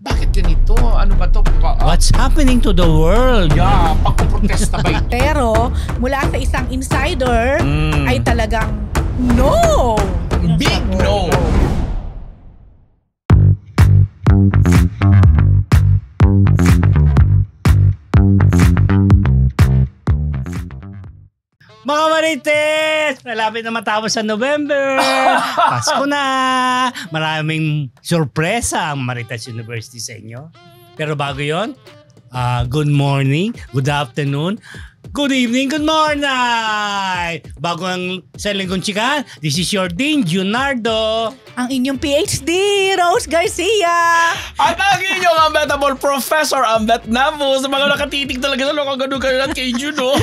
bakit ganito? Ano ba to? What's happening to the world? Yeah, pagpuprotesta ba ito? Pero mula sa isang insider ay talagang no! Big no! Mga Marites! Malapit na matapos sa November. Pasko na. Maraming sorpresa ang Marites University sa inyo. Pero bago yon, good morning, good afternoon, good evening, good morning! Bago ang sa Linggong Chikahan, this is your Dean, Junardo. Ang inyong PhD, Rose Garcia. At ang inyong unbettable professor, Ambet Navo, sa mga nakatitig talaga sa lokaganugan at kay Juno.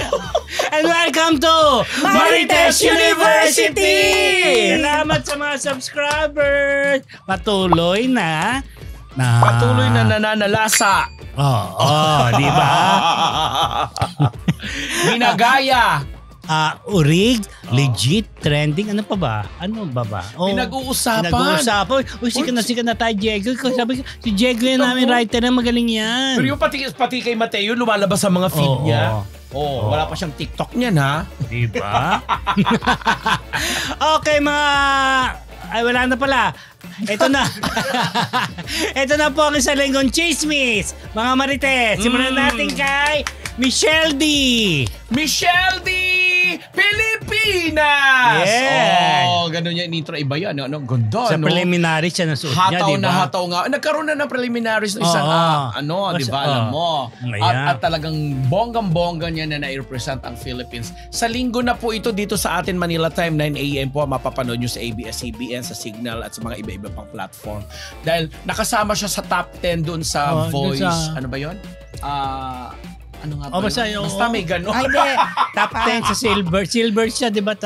And welcome to Marites University! Salamat sa mga subscribers. Patuloy na nananalasa. Di ba? Ginagaya. Urig, legit, trending, ano pa ba? Ano ba? Pinag-uusapan. Uy, sikat na tayo, Diego. Sabi ko, si Diego yan namin writer na magaling yan. Pero yung pati kay Mateo, lumalabas sa mga feed niya. Wala pa siyang TikTok niyan, ha? Di ba? Okay, ay, wala na pala. Ito na. Ito na po ang isa linggong chismis. Mga Marites, simulan natin kay Michelle D. Pilipinas! Yes! Ganun yung intro. Iba yan. Ganda, sa preliminaries siya nasuot niya, di ba? Hataw nga. Nagkaroon na ng preliminaries ng isang di ba? Alam mo. At talagang bonggang-bongga niya na na-represent ang Philippines. Sa linggo na po ito dito sa atin, Manila time, 9 a.m. po. Mapapanood nyo sa ABS-CBN, sa Signal at sa mga iba-iba pang platform. Dahil nakasama siya sa top 10 doon sa Voice. Ano ba yun? Ano nga ba? Basta may gano'n. Ay, hindi. Top 10 sa Silver. Silver siya, di ba?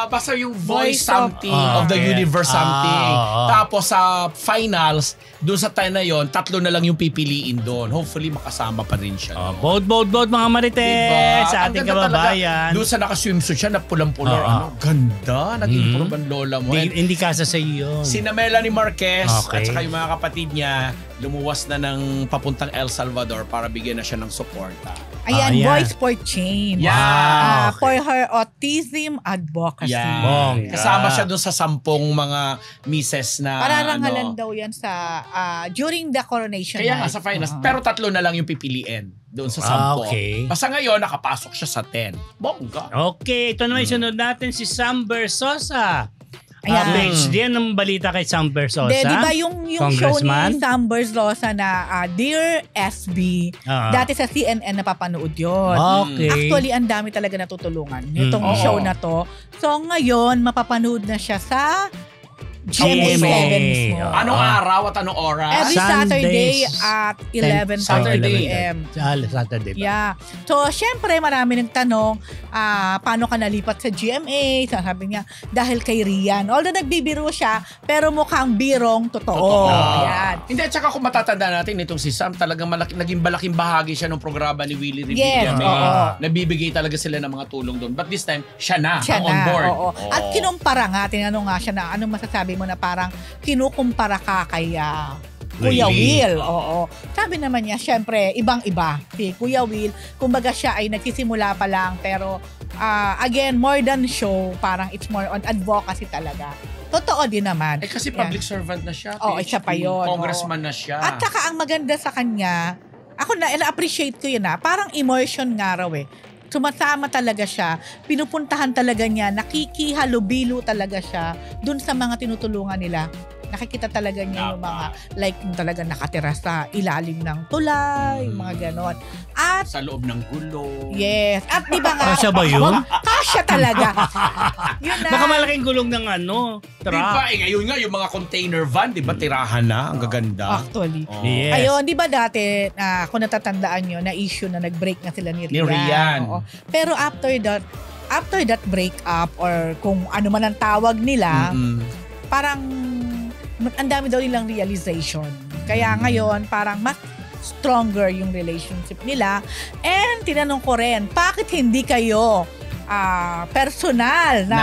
Basta yung Voice something of the Universe something. Tapos sa finals, doon sa time na yon, 3 na lang yung pipiliin doon. Hopefully makasama pa rin siya. Vote mga Marites, diba? Sa ating kababayan. Doon sa naka-swimsuit siya na pulang-pular. Ganda. Nag-improve ang lola mo. Hindi kasa sa iyo. Sina Melanie Marquez at saka yung mga kapatid niya, lumuwas na ng papuntang El Salvador para bigyan na siya ng suporta. Ayan, Voice for Change. Yeah. For her autism advocacy. Yeah. Kasama siya doon sa 10 mga mises na pararangalan daw yan sa during the coronation. Kaya nga sa finals. Pero 3 na lang yung pipiliin doon sa 10. Okay. Basta ngayon, nakapasok siya sa 10. Bongga. Okay, ito naman sunod natin si Sam Versosa. Ayan. PhD, anong balita kay Sam Versosa? Di ba yung show ni Sam Versosa na Dear SB, dati sa CNN napapanood yun. Okay. Actually, ang dami talaga natutulungan nitong show na to. So ngayon, mapapanood na siya sa GMA7 mismo. Anong araw at anong oras? Every Saturday at 11:30 p.m. Saturday ba? Yeah. So, syempre, marami ng tanong, paano ka nalipat sa GMA? Sabi niya, dahil kay Rian. Although nagbibiro siya, pero mukhang birong totoo. Ayan. Hindi, at saka kung matatanda natin, itong si Sam, talagang naging malaking bahagi siya ng programa ni Willie Revilla. Nabibigay talaga sila ng mga tulong doon. But this time, siya na on board. At kinumpara nga, tinanong nga siya na anong masasabi mo na parang kinukumpara ka kay Kuya Will. Sabi naman niya, syempre, ibang-iba. Si Kuya Will, kumbaga siya ay nagsisimula pa lang, pero again, more than show, parang it's more on advocacy talaga. Totoo din naman. Kasi public servant na siya. Siya pa yun. Congressman na siya. At saka ang maganda sa kanya, ako na-appreciate ko yun parang immersion nga raw sumasama talaga siya, pinupuntahan talaga niya, nakikihalubilo talaga siya dun sa mga tinutulungan nila. Nakikita talaga niya yung mga like yung talaga nakatira sa ilalim ng tulay, mga ganon. At sa loob ng gulong. Yes. At di ba nga? Kasya ba yun? Kasya talaga. Yun na. Baka malaking gulong ng truck. Di ba? Ngayon nga yung mga container van, di ba tirahan na? Ang gaganda. Actually. Yes. Ayun, di ba dati, kung natatandaan nyo, na issue na nag-break na sila ni Rian. Pero after that breakup or kung ano man ang tawag nila, parang ang dami daw nilang realization. Kaya ngayon, parang mas stronger yung relationship nila. And tinanong ko rin, bakit hindi kayo personal na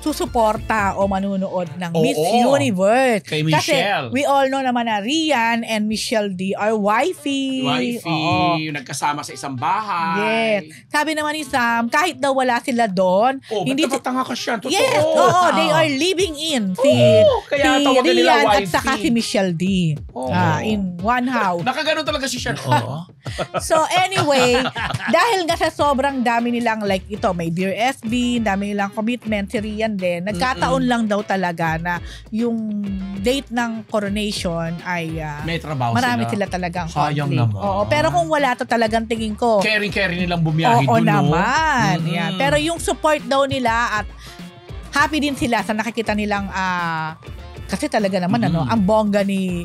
susuporta o manunood ng Oo. Miss Universe. Kay Michelle. Kasi we all know naman na Rian and Michelle D are wifey. Oo. Nagkasama sa isang bahay. Yes. Sabi naman ni Sam, kahit daw wala sila doon, Hindi tanga ka siya. Totoo. Yes, they are living in. Si kaya tawagan nila Rian at wifey. saka si Michelle D. In one house. Nakaganon talaga si Sean. So anyway, dahil nga sa sobrang dami nilang like ito, may Dear SB, dami nilang commitment, si Rian din, nagkataon lang daw talaga na yung date ng coronation ay May trabaho marami sila talagang sayang conflict. naman. Oo, pero kung wala to talagang tingin ko, Caring nilang bumiyahe oo dun, no? naman. Yan. Pero yung support daw nila at happy din sila sa nakikita nilang kasi talaga naman ang bongga ni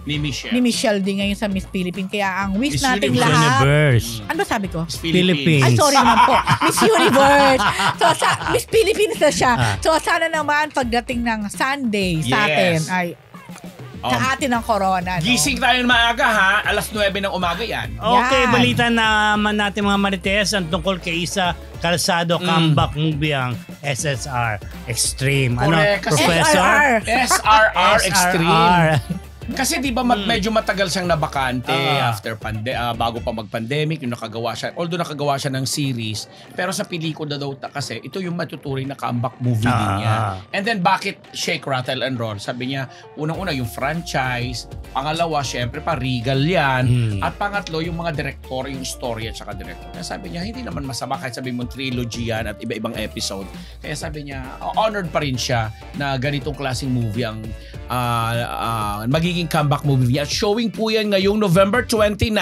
Michelle D ngayon sa Miss Philippines. Kaya ang wish Miss nating Universe. lahat. Universe. Ano ba sabi ko? Philippines. Ay, sorry naman po. Miss Universe. So, Miss Philippines na siya. So, sana naman pagdating ng Sunday sa atin ay sa atin ang corona. No? Gising tayo ng maaga ha. Alas 9 ng umaga yan. Okay, Yan. balita naman natin mga Marites ang tungkol kay Isa Calzado comeback movie ang SSR Extreme. Correct. Kasi Professor? SRR Extreme. SRR. Kasi di ba medyo matagal siyang nabakante after bago pa mag-pandemic, yung nakagawa siya. Although nakagawa siya ng series, pero sa pelikula daw kasi ito yung matuturing na comeback movie din niya. And then bakit Shake, Rattle and Roll? Sabi niya, unang-una yung franchise, pangalawa syempre pa Regal yan, at pangatlo yung mga director, yung story at saka director. Kaya sabi niya, hindi naman masama kahit sabi mo trilogy yan at iba-ibang episode. Kaya sabi niya, honored pa rin siya na ganitong klaseng movie ang magiging comeback movie niya. Showing po yan ngayong November 29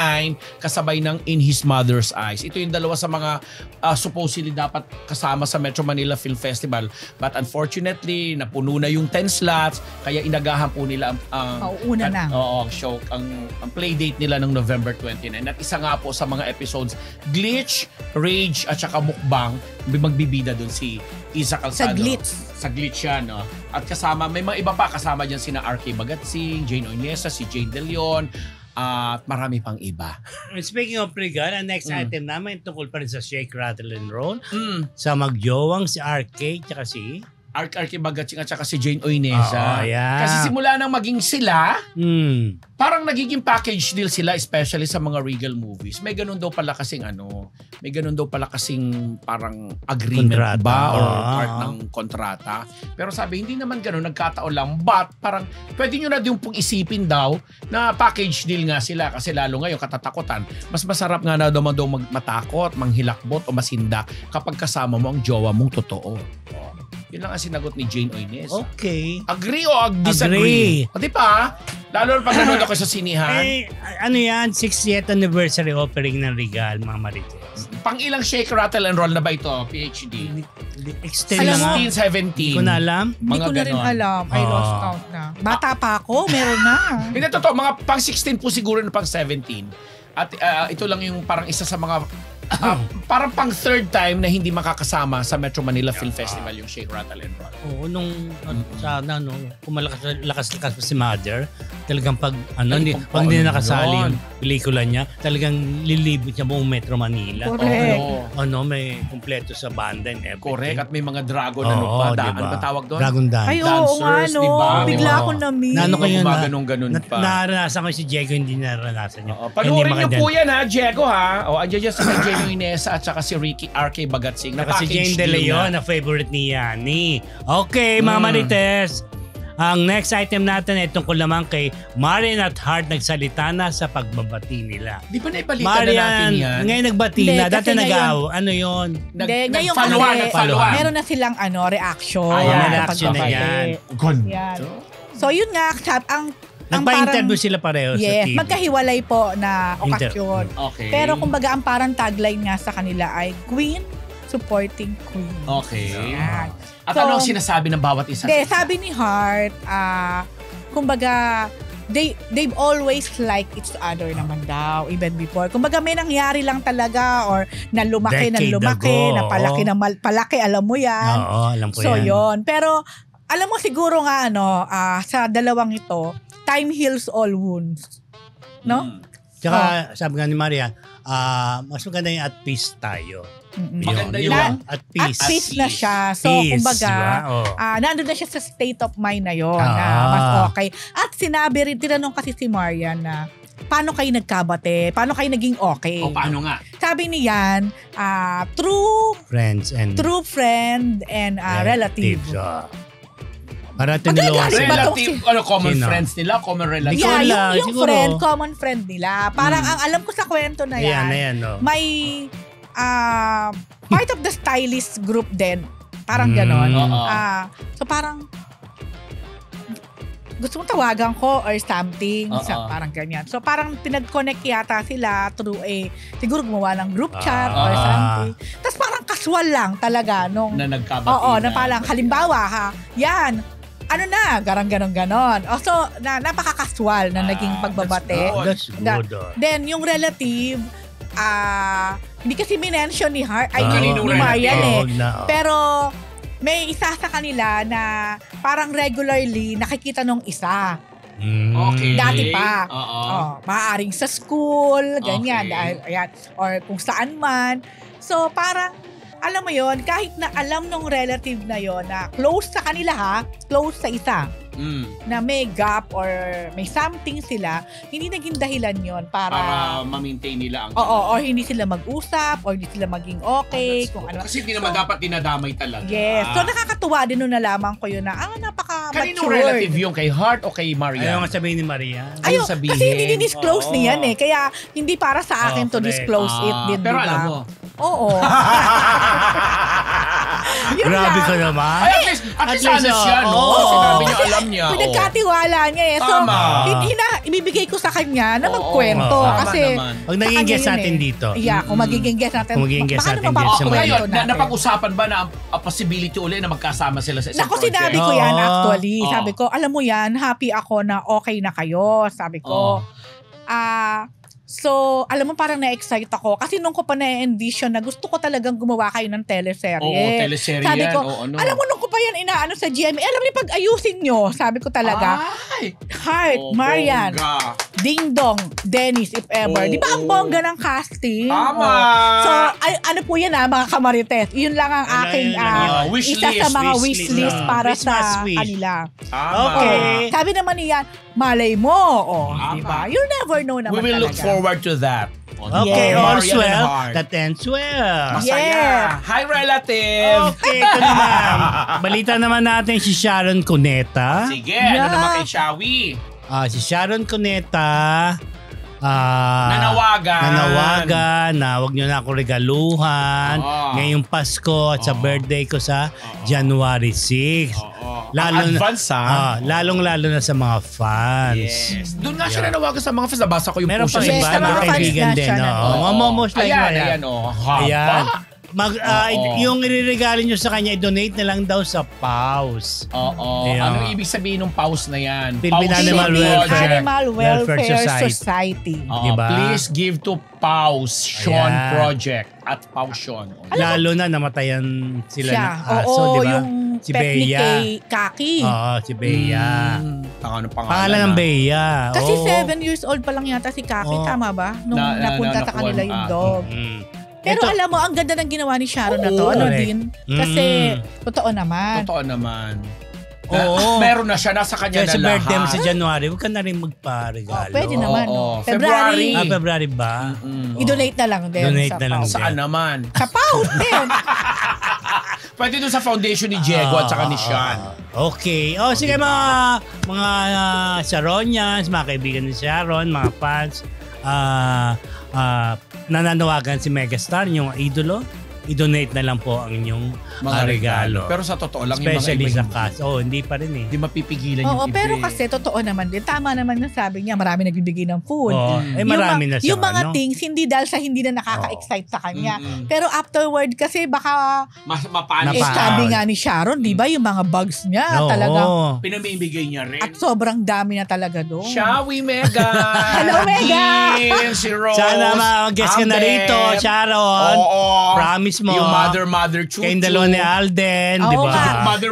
kasabay ng In His Mother's Eyes. Ito yung dalawa sa mga supposedly dapat kasama sa Metro Manila Film Festival. But unfortunately, napuno na yung 10 slots kaya inagahan po nila ang show, ang play date nila ng November 29. At isa nga po sa mga episodes, Glitch, Rage at saka Mukbang, magbibida dun si Isa Calzado. Sa Glitch yan. No? At kasama, may mga iba pa kasama dyan sina R.K. Bagatsing, Jane Oinesa, si Jane De Leon, at marami pang iba. Speaking of Regal, ang next item namin tungkol pa rin sa Shake, Rattle and Roll. Sa magjowang si RK tsaka si R.K. Bagatsing at saka si Jane Oinesa. Yeah. Kasi simula nang maging sila, parang nagiging package deal sila, especially sa mga Regal movies. May ganun daw pala kasing parang agreement kontrata ba or part ng kontrata. Pero sabi, hindi naman ganun, nagkataon lang. But parang pwede nyo na din pong isipin daw na package deal nga sila kasi lalo ngayon katatakutan. Mas masarap nga na daw matakot, manghilakbot o masindak kapag kasama mo ang jowa mong totoo. Yun lang ang sinagot ni Jane Oinesa. Okay. Agree o disagree? O di ba? Lalo na pag nanood ako sa sinihan. Ano yan? 60th anniversary opening ng Regal, mga Marites. Pang ilang Shake, Rattle and Roll na ba ito? PhD? Extend na nga. 16, 17. Hindi ko na alam. Hindi ko na rin alam. I lost count na. Bata pa ako, meron na. Hindi, totoo. Mga pang 16 po siguro na pang 17. At ito lang yung parang isa sa mga parang pang third time na hindi makakasama sa Metro Manila Film Festival yung Shake, Rattle and Roll. Oo, nung sana kung lakas pa si Mother, talagang pag hindi nakasali yung pelikula niya, talagang lilibot niya buong Metro Manila. Correct. May kumpleto sa banda and everything. Correct. At may mga dragon pa. Diba? Ano ba tawag doon? Dragon dance. Ay, oo nga, no. Diba? Bigla ako na-miss. Ganun pa. Naranasan ko si Diego, hindi naranasan niya. Panoorin niyo po yan ha, Diego ha. Andiyan dyan sa Jane Oinesa at saka si R.K. Bagatsing. Si Jane De Leon, na favorite ni Yani. Okay, mga Marites. Ang next item natin ay tungkol naman kay Marian at Hart nagsalita na sa pagbabati nila. Di ba naibalita na natin yan? Ngayon nagbati na. Dati ano yun? Ngayon follow-up. Meron na silang reaction. Reaction na yan. So yun nga, ang nagpa-interview sila pareho sa TV. Magkahiwalay po na okasyon. Okay. Pero kumbaga ang parang tagline nga sa kanila ay Queen supporting Queen. Okay. Yan. At ano ang sinasabi ng bawat isa? Sabi ni Hart, kumbaga they've always liked each other naman daw even before. Kumbaga may nangyari lang talaga or na lumaki, na palaki, alam mo yan. Oo, alam ko so yan. Yun. Pero alam mo siguro nga sa dalawang ito, time heals all wounds. No? Tsaka sabi nga ni Maria, mas maganda yung at peace tayo. Maganda Yun. yun. At peace. At peace na siya. So, Peace, kumbaga, diba? nandun na siya sa state of mind na yun, na mas okay. At sinabi rin, tinanong kasi si Marian na, paano kayo nagkabate? Paano kayo naging okay? O paano nga? Sabi ni Yan, true friend and relative. Para Magaling tiniluwas ba Relative, to? common Sino? friends nila, common relatives. Ikaw Yeah, lang, yung siguro. friend, common friend nila. Parang ang alam ko sa kwento na yan, Ayan, no? may part of the stylist group din. Parang ganon. Oo. So parang gusto mong tawagan ko or something. Parang ganyan. So parang pinag-connect yata sila through siguro gumawa ng group chat or something. Tapos parang casual lang talaga nung Na nagkabati. oo, na parang halimbawa yan, ano na, garang ganon. So, napaka-casual na naging pagbabate. That's good. Then, yung relative, hindi kasi minention ni Kaninong ni Marian relative? Pero, may isa sa kanila na parang regularly nakikita nung isa. Okay. Dati pa. Oo. Maaaring sa school, ganyan. Okay. Dahil, ayan, or kung saan man. So, parang, alam mo yon, kahit na alam nung relative na yon na close sa kanila close sa isa, na may gap or may something sila, hindi naging dahilan yon para ma-maintain nila ang... or hindi sila mag-usap, or hindi sila maging okay, kung ano. Kasi hindi naman dapat dinadamay talaga. Yes. So, nakakatuwa din nung nalaman ko yun na, napaka-matured. Kaninong relative yung kay Heart o kay Maria? Ayaw nga sabihin ni Maria. Ayaw, sabihin. kasi hindi disclose niyan Kaya hindi para sa akin to correct. disclose it din, Pero diba? alam mo. Oo. Yun Grabe lang. ka naman. Ay, at least honest siya, no? Sinabi niya, alam niya. Pinagkatiwala niya So, Tama. ibibigay ko sa kanya na Oo, magkwento. tama Kasi, naman. Pag naging guest natin dito. Yeah, kung magiging guest natin. Kung magiging guest baka natin naman dito sa mapakwento Ngayon, natin. napag-usapan ba na ang possibility uli na magkasama sila sa isang Naku, project? sinabi ko yan Oo. actually. Oo. Sabi ko, alam mo yan, happy ako na okay na kayo. Sabi ko, so, alam mo parang na-excite ako. Kasi nung ko pa na-envision na gusto ko talagang gumawa kayo ng teleserye. Oo, teleserye Sabi yan. ko, Oo, ano. alam mo nung ko pa yan inaano sa GMA, alam niyo pag ayusin nyo, sabi ko talaga, Ay! Heart, Marian, bongga. Ding Dong, Dennis, if ever. Oo. Di ba ang bongga ng casting? Tama. So, ano po yan mga kamarites. Yun lang ang aking wish isa sa list, mga wish wish list list para Christmas sa wish. kanila. Tama. Okay. Sabi naman niya, malay mo. Tama. Di ba? You'll never know naman We will look talaga. forward to that. Okay, Yeah. all's Marian and well. Heart. That ends well. Masaya. Yeah. Hi, relative. Okay, ito naman. Balita naman natin si Sharon Cuneta. Sige, ano naman kay Shawi? Si Sharon Cuneta. Nanawagan na wag nyo na ako regaluhan ngayong Pasko at sa birthday ko sa January 6. Advance Lalong-lalo na sa mga fans. Yes. Doon nga siya nanawagan sa mga fans. Nabasa ko yung Meron post pa siya iba Yes, sa sa mga na fans kaibigan na din. siya Most like Ayan, Ayan. Oo. Yung ireregalo nyo sa kanya, i-donate na lang daw sa PAWS. Oo. Ayan. Ano ibig sabihin ng pause na yan? Philippine Pause Animal Project. Welfare. Animal Welfare Welfare Society. Oo. Diba? Please give to Pause Sean Ayan. Project at Pause Sean. Lalo na namatayan sila Siya. ng aso, Oo, di ba? yung Si pet ni Bea. kay Kaki. Oo, si Bea. Ano Pangalan ng Bea. Kasi Oo. 7 years old pa lang yata si Kaki, Oo. tama ba? Nung napunta sa kanila yung nakuha. dog. Pero Ito- alam mo, ang ganda ng ginawa ni Sharon na to. Oo, Ano correct. din? Kasi, totoo naman. Totoo naman. Oo. Meron na siya. Nasa kanya Kaya na sa birthday mo lahat. sa January, huwag ka na rin magpa-regalo. Pwede naman. Oo. No? February. February. February ba? I-donate na lang din. Donate sa na lang PAW. din. Saan naman? Sa PAW din. Pwede doon sa foundation ni Diego at saka ni Sean. Okay. Sige mga Sharonians, mga kaibigan ni Sharon, mga fans, nananawagan si Megastar, yung idolo, i-donate na lang po ang inyong Mga regalo. Pero sa totoo lang, Especially yung sa mga iba, cast. Hindi pa rin eh. hindi mapipigilan Oo, yung iba. pero kasi totoo naman din. Tama naman yung sabi niya, marami nagbibigay ng food. Marami na siya. Yung mga things, hindi dahil sa hindi na nakaka-excite sa kanya. Mm-mm. Pero afterward, kasi baka, Mapanis sabi nga ni Sharon, di ba, yung mga bugs niya talagang, pinamimigay niya rin. at sobrang dami na talaga doon. Shawi Mega! Hello, Mega! Jean, si Rose! Sana mag-guest ka na Ambet. rito, Sharon. Oo. Promise mo. Yung Mother Chuchu. Kayong dalawa ni Alden, Oo di ba? nga.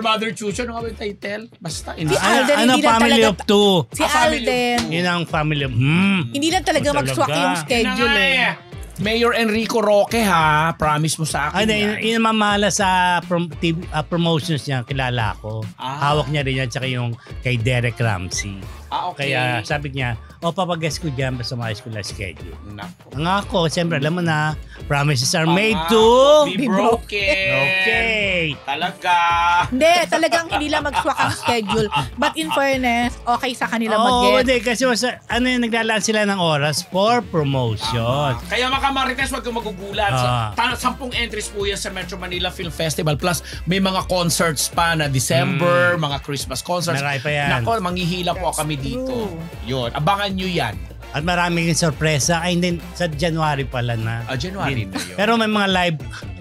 Mother Chuchu. Ano nga ba yung title? Basta. Si Alden, Ano hindi lang family talaga- of two? Si Family of Alden, Yun ang family of... hindi lang talaga Talaga. mag-swak yung schedule Yun na nga eh. Mayor Enrico Roque ha, promise mo sa akin Yung mamala sa promotions niya, kilala ko. Hawak niya rin yan, tsaka yung kay Derek Ramsey. Okay. Kaya sabi niya, papag-guess ko dyan basta maayos ko lang schedule. Nako. Ang ako, siyempre, alam mo na, promises are made to be broken. Okay. Talaga. Hindi, talagang hindi lang mag-swak ang schedule. But in fairness, okay sa kanila mag-guess. Hindi, kasi naglalaan sila ng oras for promotion. Kaya mga Marites, huwag kang magugulat. 10 entries po yan sa Metro Manila Film Festival. Plus, may mga concerts pa na December, mga Christmas concerts. Maray pa yan. Nako, manghihila po kami dito. Yun, abangan nyo yan. At maraming sorpresa. Ay, hindi, sa January pala na. January na yun. Pero may mga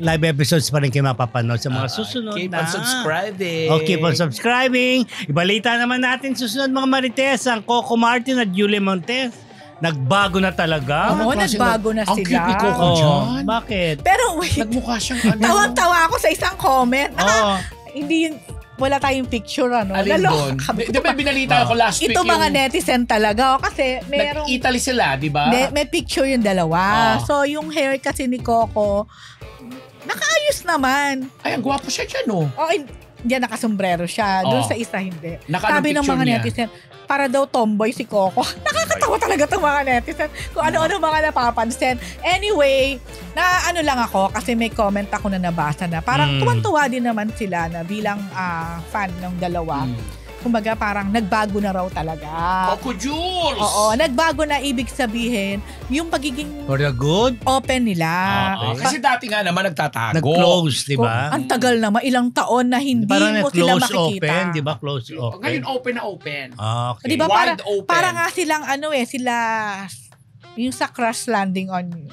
live episodes pa rin kayo mapapanood sa mga susunod keep na. on subscribing. Keep on subscribing. Ibalita naman natin susunod mga Marites, ang Coco Martin at Julie Montes. Nagbago na talaga. Oo, nagbago na sila. Ang cute ni Coco dyan. Bakit? Pero wait, Nagmukha siyang tawang-tawa ako sa isang comment. Hindi yun, wala tayong picture, Alin doon? Di ba binalita ko last week ito mga netizen talaga. Kasi merong... Nag-Italy sila, di ba? May picture yung dalawa. So, yung hair kasi ni Coco, nakaayos naman. Ay, ang gwapo siya dyan, oh. Diyan nakasombrero siya. Doon sa isa hindi. Sabi ng mga netizen, para daw tomboy si Coco. Nakakatawa talaga itong mga netizen. Kung ano-ano mga napapansin. Anyway, na ano lang ako kasi may comment ako na nabasa na. Parang tuwan-tuwa din naman sila na bilang fan ng dalawa. Kumbaga parang nagbago na raw talaga. Coco Jules! Oo, nagbago na ibig sabihin yung pagiging for the good open nila. Kasi dati nga naman nagtatago. Nag-close, di ba? Ang tagal naman, ilang taon na hindi mo sila makikita. Open, di ba? Close open. Ngayon open na open. Okay. Di ba wide open. Para nga silang sila yung sa Crash Landing on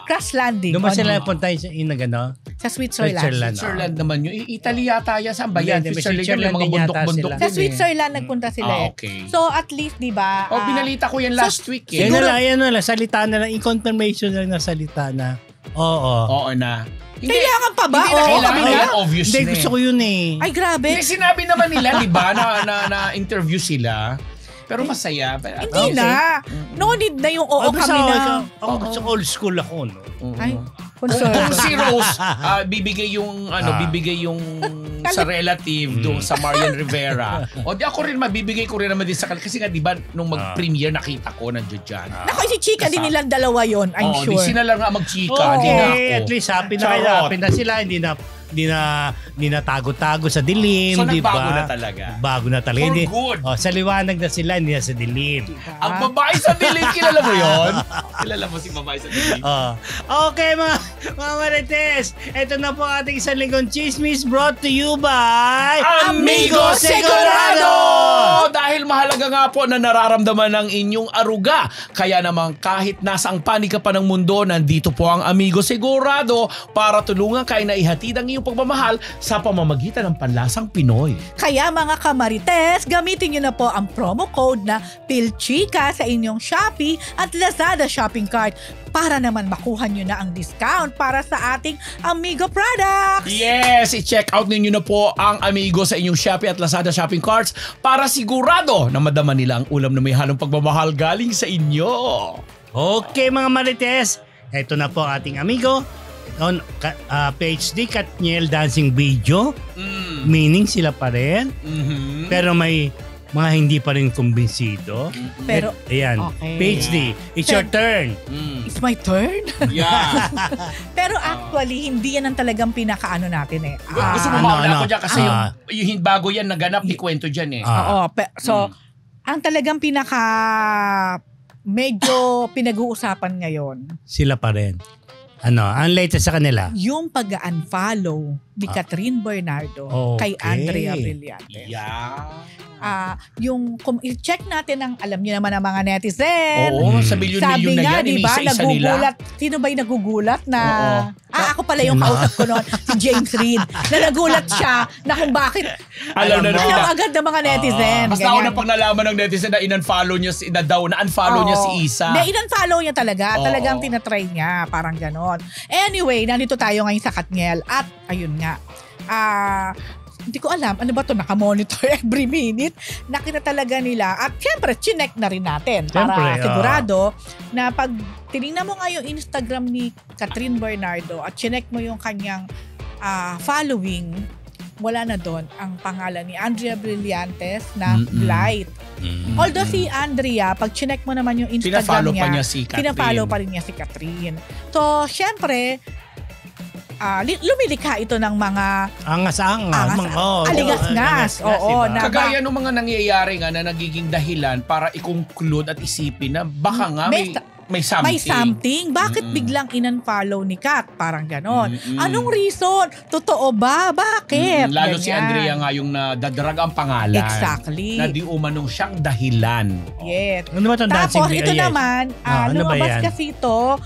Crash Landing. Doon ba sila punta yung nagano? Sa Switzerland. Switzerland naman yun. Italy yata yan. Saan ba yan? Switzerland yung mga bundok-bundok. Sa Switzerland nagpunta sila okay. So at least, di ba? Binalita ko yan last week Yan na lang. Salita na lang. In-confirmation na lang na salita na. Oo na. Kailangan pa ba? Hindi na kailangan. Obvious Hindi, gusto ko yun Ay, grabe. Hindi, sinabi naman nila, di ba, na interview sila. Pero masaya. Hindi na. No need na yung kami na. Ako gusto old school ako, no? Ay, kung si Rose, bibigay yung sa relative doon sa Marian Rivera. Di ako rin mabibigay ko rin naman din sa kanila. Kasi nga, di ba, nung mag-premiere, nakita ko nandiyan dyan. Naku, si Chika din nilang dalawa yon, I'm sure. Di sila lang nga mag-chika. At least happy na sila. Hindi na tago-tago sa dilim, so, di ba? nagbago na talaga. Bago na talaga. For good. Sa liwanag na sila, hindi na sa dilim. Ang babae sa dilim, kilala mo yun? Kilala mo si babae sa dilim? Okay, mga Marites. Ito na po ating isang linggong chismis brought to you by Amigo Sigurado! Dahil mahalaga nga po na nararamdaman ng inyong aruga. Kaya naman kahit nasa ang panig ka pa ng mundo, nandito po ang Amigo Sigurado para tulungan kayo na ihatid ang iyong pagmamahal sa pamamagitan ng panlasang Pinoy. Kaya mga kamarites, gamitin nyo na po ang promo code na PILCHICA sa inyong Shopee at Lazada shopping cart para naman makuha nyo na ang discount para sa ating Amigo products. Yes, i-check out ninyo na po ang Amigo sa inyong Shopee at Lazada shopping carts para sigurado na madama nila ang ulam na may halong pagmamahal galing sa inyo. Okay mga Marites, ito na po ang ating Amigo on PhD Katniel dancing video, meaning sila pa rin, pero may mga hindi pa rin kumbinsido. Pero, ayan, okay. PhD, it's your turn. It's my turn? Yeah. Pero actually, hindi yan ang talagang pinakaano natin Gusto mo mauna ako dyan kasi yung bago yan naganap, di kwento dyan Oo, so, ang talagang medyo pinag-uusapan ngayon. Sila pa rin. Ang latest sa kanila? Yung pag-unfollow ni Catherine Bernardo kay Andrea Brillantes. Yung i-check natin ang alam niyo naman ang mga netizen. Oo, sa milyon-milyon na yan, diba, inisa-isa nila. Sino ba yung nagugulat na ako pala yung kausap ko noon, si James Reid, na nagulat siya na kung bakit alam agad ng mga netizen. Basta ako na pag nalaman ng netizen na in-unfollow niya na-unfollow niya si Isa. Na in-unfollow niya talaga. Talagang tinatry niya. Parang ganon. Anyway, nandito tayo ngayon sa Katniel. At ayun nga. hindi ko alam, ano ba to, nakamonitor every minute. Nakita talaga nila. At syempre, chinek na rin natin para sigurado na pag tinignan mo nga yung Instagram ni Catherine Bernardo at chinek mo yung kanyang following, wala na doon ang pangalan ni Andrea Brillantes na Blight. Although si Andrea, pag chinek mo naman yung Instagram niya, pinafollow pa rin niya si Catherine. So, syempre, lumilikha ito ng mga aligas-ngas. Kagaya ng mga nangyayari nga na nagiging dahilan para i-conclude at isipin na baka nga may something. Bakit biglang in-unfollow ni Kat? Parang ganon. Anong reason? Totoo ba? Bakit? Lalo si Andrea nga yung nadadrag ang pangalan. Exactly. Na di umanong siyang dahilan. Yes. Ano ba itong dancing? Tapos ito naman, lumabas kasi ito,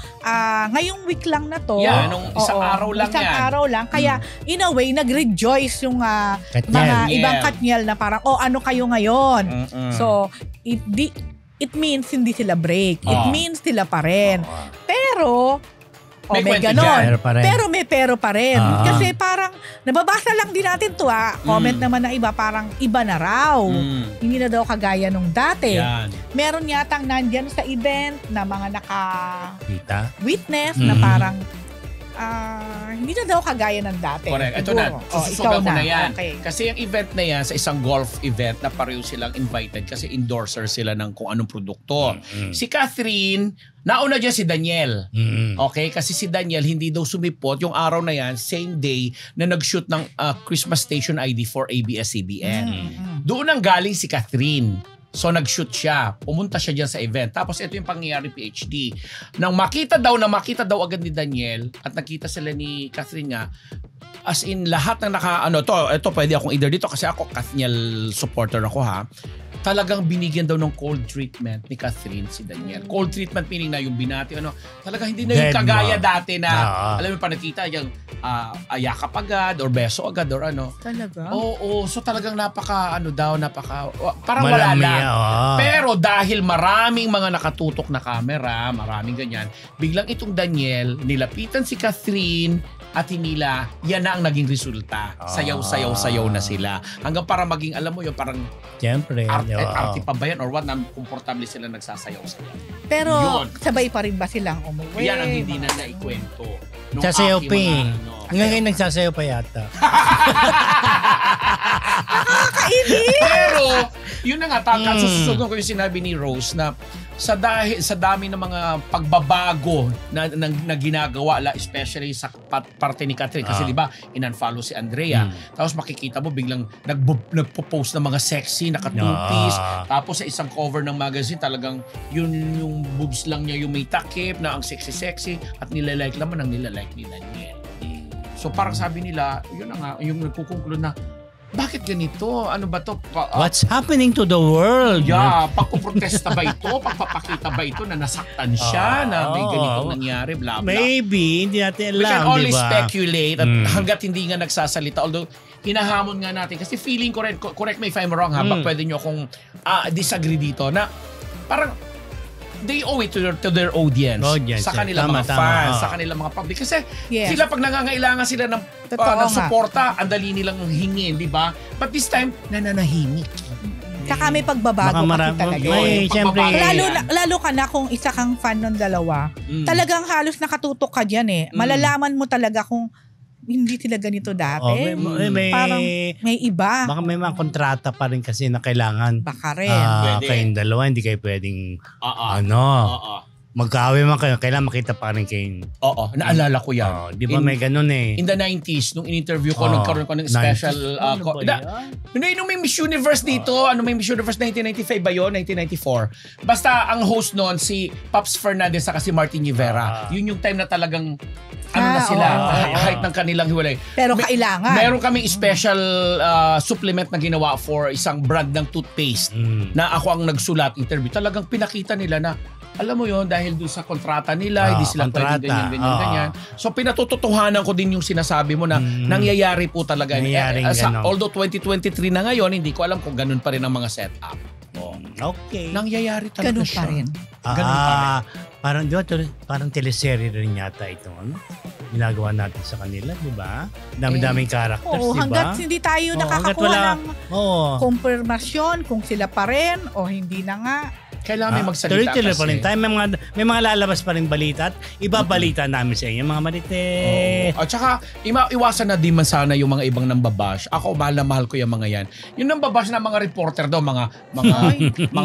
ngayong week lang na to. Nung isang araw lang yan. Isang araw lang. Kaya, in a way, nag-rejoice yung mga ibang Katniel na parang, ano kayo ngayon? So, it means hindi sila break. It means sila pa rin. Pero, may ganon. Pero may pero pa rin. Kasi parang, nababasa lang din natin to comment naman ng iba, parang iba na raw. Hindi na daw kagaya nung dati. Meron yatang nandyan sa event na mga naka-witness na parang, hindi na daw kagaya ng dati. Correct. Ito na. Sususugan ko na yan. Okay. Kasi yung event na yan, sa isang golf event na pareho silang invited kasi endorser sila ng kung anong produkto. Si Catherine, nauna dyan si Daniel. Okay? Kasi si Daniel hindi daw sumipot yung araw na yan, same day na nag-shoot ng Christmas Station ID for ABS-CBN. Doon ang galing si Catherine. So nag-shoot siya. Pumunta siya dyan sa event. Tapos ito yung pangyayari PhD. Nang makita daw agad ni Daniel at nakita sila ni Catherine nga, as in lahat ng ito pwede akong either dito kasi ako Kathniel supporter ako talagang binigyan daw ng cold treatment ni Catherine si Daniel. Cold treatment meaning na yung binati, talaga hindi na yung kagaya dati na, alam mo pa nakita yung yakap agad or beso agad or Talaga? Oo, so talagang parang wala lang. Pero dahil maraming mga nakatutok na camera, maraming ganyan, biglang itong Daniel, nilapitan si Catherine at hinila, yan na ang naging resulta. Sayaw-sayaw na sila. Hanggang para maging, alam mo yun, parang siyempre, arte pa ba yan or what, na komportable sila nagsasayaw-sayaw. Pero sabay pa rin ba silang umuwi? Yan ang hindi na naikwento. Sasayaw pa ngayon nagsasayaw pa yata. Nakakainis! Pero, yun na nga, sususugan ko yung sinabi ni Rose na sa dami ng mga pagbabago na ginagawa, especially sa parte ni Catherine, kasi di ba in-unfollow si Andrea, tapos makikita mo biglang nagpo-post ng mga sexy, naka-two-piece, tapos sa isang cover ng magazine talagang yung boobs lang niya yung may takip na ang sexy-sexy at nilalike naman ang nilalike ni Daniel. So parang sabi nila, yun na nga, yung nagkukonclude na, bakit ganito? Ano ba to? What's happening to the world? Yeah, pagpuprotesta ba ito? Pagpapakita ba ito na nasaktan siya? Na may ganitong nangyari? Blah, blah. Maybe, hindi natin alam. We can only speculate at hanggat hindi nga nagsasalita. Although, hinahamon nga natin. Kasi feeling ko rin, correct me if I'm wrong pwede nyo akong disagree dito na parang they owe it to their audience sa kanilang mga fans, sa kanilang mga public. Kasi sila pag nangangailangan sila ng suporta, ang dali nilang hingin, di ba? But this time, nananahimik. Saka may pagbabago kasi talaga. Lalo ka na kung isa kang fan ng dalawa, talagang halos nakatutok ka dyan Malalaman mo talaga kung hindi sila ganito dati. Parang may iba. Baka may mga kontrata pa rin kasi na kailangan. Baka rin. Kayong dalawa, hindi kayo pwedeng magkaaway man kayo. Kailangan makita pa rin kayo. Naalala ko yan. Di ba may ganun In the 90s, nung in-interview ko, nagkaroon ko ng special... nung may Miss Universe dito, may Miss Universe 1995 ba yun? 1994. Basta ang host noon, si Pops Fernandez saka si Martin Rivera. Yun yung time na talagang height ng kanilang hiwalay. Pero kailangan. Meron kaming special supplement na ginawa for isang brand ng toothpaste na ako ang nagsulat interview. Talagang pinakita nila na alam mo yon dahil doon sa kontrata nila, hindi sila pwedeng ganyan. So pinatututuhanan ko din yung sinasabi mo na nangyayari po talaga. Although 2023 na ngayon, hindi ko alam kung ganun pa rin ang mga setup. Okay. Nangyayari talaga ganun siya. Pa rin. Parang teleserye rin yata ito. ginagawa natin sa kanila, di ba? Dami-daming characters, di ba? Hanggat hindi tayo nakakakuha ng kumpirmasyon kung sila pa rin o hindi na nga. Kailangan may magsalita tuloy-tuloy kasi. pa rin tayo. May mga lalabas pa rin balita at ibabalita namin sa inyo, mga marites. At saka, iwasan na din man sana yung mga ibang nambabash. Ako, mahal na mahal ko yung mga yan. Yung nambabash na mga reporter daw, mga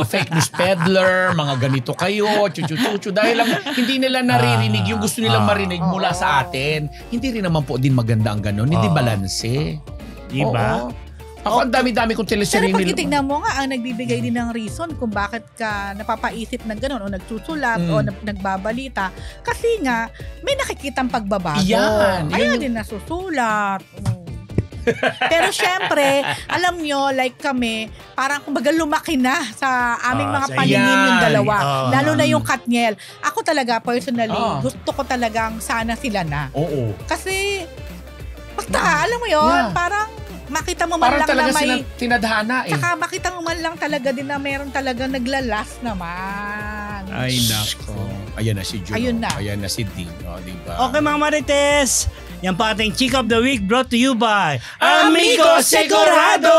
fake news peddler, mga ganito kayo, chuchu-chuchu. Dahil lang hindi nila naririnig yung gusto nilang marinig mula sa atin. Hindi rin naman po din maganda ang ganon. Hindi balanse. Diba? Ako, ang dami-dami kong teleserye Pero pag titignan mo nga, ang nagbibigay din ng reason kung bakit ka napapaisip ng gano'n o nagsusulat o nagbabalita. Kasi nga, may nakikitang pagbabago. Yan. Kaya din nasusulat. Pero syempre, alam nyo, like kami, parang kumbaga lumaki na sa aming mga paningin yung dalawa. Lalo na yung Katniel. Ako talaga, personally, gusto ko talagang sana sila na. Oo. Kasi, basta, alam mo yun, parang makita mo man parang lang talaga na may tinadhana Saka makita mo man lang talaga din na meron talaga naglalas naman. Ay nako. Ayan na si Juno. Ayan na si Dean. Diba? Okay mga marites, yan pa ating Chick of the Week brought to you by Amigo Segurado!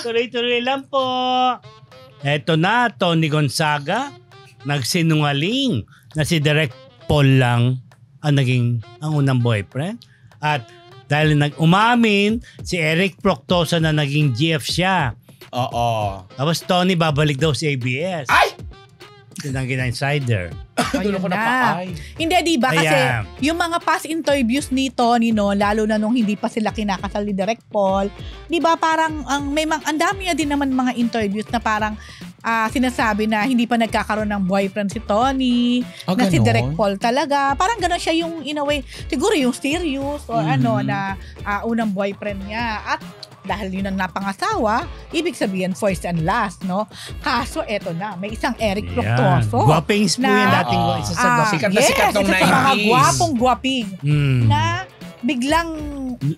Tuloy-tuloy lang po. Eto na, Tony Gonzaga, nagsinungaling na si Direk Paul lang ang unang boyfriend. At dahil nag-umamin si Eric Proctosa na naging GF siya. Oo. Tapos Tony babalik daw sa ABS. Ay! Yun ang insider. Doon ako napaay. Hindi, diba? Kasi yung mga past interviews ni Tony, no, lalo na nung hindi pa sila kinakasal ni Direk Paul, diba parang ang dami niya din naman mga interviews na parang sinasabi na hindi pa nagkakaroon ng boyfriend si Tony, na si Direk Paul talaga. Parang gano'n siya yung in a way, siguro yung serious or na unang boyfriend niya. At dahil yun ang napangasawa, ibig sabihin first and last, no? Kaso eto na, may isang Eric Proctoso. Guwapings po yan dating isa sa sikat na sikat nung 90s. Mga gwapong-gwaping na biglang